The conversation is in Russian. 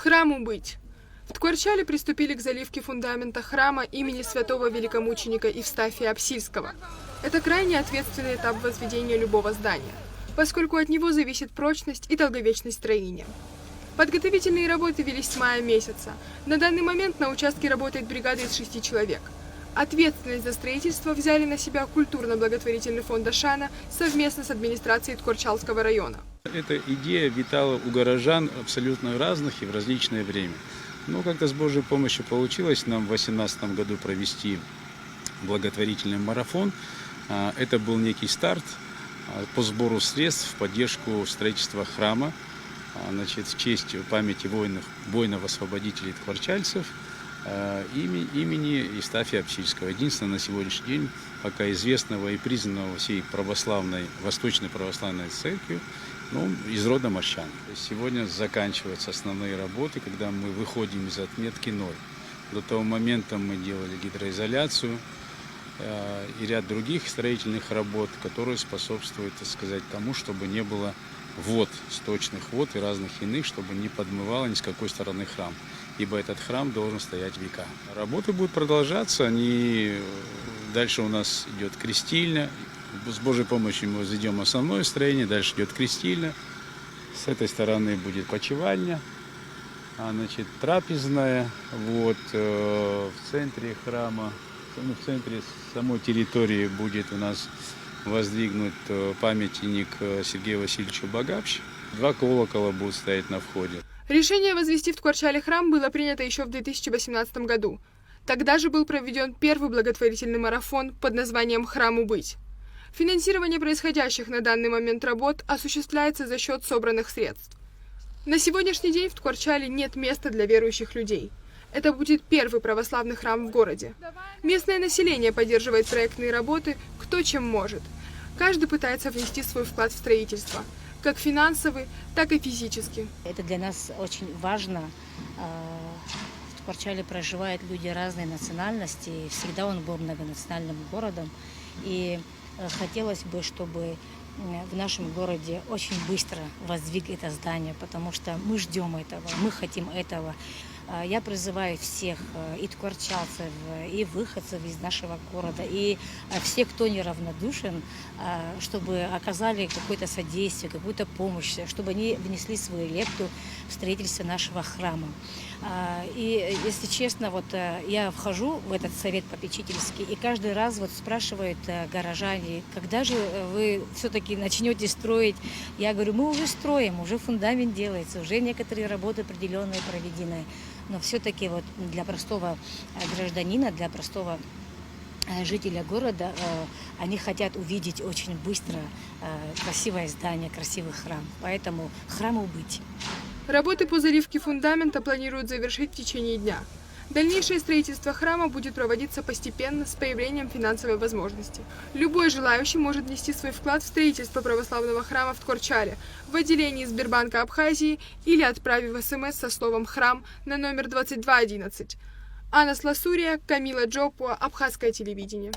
Храму быть. В Ткварчале приступили к заливке фундамента храма имени святого великомученика Евстафия Апсильского. Это крайне ответственный этап возведения любого здания, поскольку от него зависит прочность и долговечность строения. Подготовительные работы велись с мая месяца. На данный момент на участке работает бригада из 6 человек. Ответственность за строительство взяли на себя культурно-благотворительный фонд Ашана совместно с администрацией Ткварчалского района. Эта идея витала у горожан абсолютно разных и в различное время. Но как-то с Божьей помощью получилось нам в 2018 году провести благотворительный марафон. Это был некий старт по сбору средств в поддержку строительства храма, в честь памяти воинов-освободителей ткварчальцев имени Евстафия Апсильского. Единственное, на сегодняшний день пока известного и признанного всей православной, Восточной православной церкви, из рода мощан. Сегодня заканчиваются основные работы, когда мы выходим из отметки 0. До того момента мы делали гидроизоляцию и ряд других строительных работ, которые способствуют, тому, чтобы не было вод, сточных вод и разных иных, чтобы не подмывало ни с какой стороны храм. Ибо этот храм должен стоять века. Работы будут продолжаться, дальше у нас идет крестильня. С Божьей помощью мы возведем основное строение, дальше идет крестильня. С этой стороны будет почивальня, трапезная. В центре храма, в центре самой территории будет у нас воздвигнут памятник Сергею Васильевичу Багапщ. 2 колокола будут стоять на входе. Решение возвести в Ткварчале храм было принято еще в 2018 году. Тогда же был проведен первый благотворительный марафон под названием «Храму быть». Финансирование происходящих на данный момент работ осуществляется за счет собранных средств. На сегодняшний день в Ткварчале нет места для верующих людей. Это будет первый православный храм в городе. Местное население поддерживает проектные работы кто чем может. Каждый пытается внести свой вклад в строительство, как финансовый, так и физически. Это для нас очень важно. В Ткварчале проживают люди разной национальности. Всегда он был многонациональным городом. И хотелось бы, чтобы в нашем городе очень быстро воздвигли это здание, потому что мы ждем этого, мы хотим этого. Я призываю всех, и ткварчалцев, и выходцев из нашего города, и всех, кто неравнодушен, чтобы оказали какое-то содействие, какую-то помощь, чтобы они внесли свою лепту в строительство нашего храма. И, если честно, я вхожу в этот совет попечительский, и каждый раз спрашивают горожане, когда же вы все-таки начнете строить. Я говорю, мы уже строим, уже фундамент делается, уже некоторые работы определенные проведены. Но все-таки для простого гражданина, для простого жителя города, они хотят увидеть очень быстро красивое здание, красивый храм. Поэтому храму быть. Работы по заливке фундамента планируют завершить в течение дня. Дальнейшее строительство храма будет проводиться постепенно с появлением финансовой возможности. Любой желающий может внести свой вклад в строительство православного храма в Ткварчале в отделении Сбербанка Абхазии или отправив СМС со словом «Храм» на номер 2211. Анна Сласурия, Камила Джопуа, Абхазское телевидение.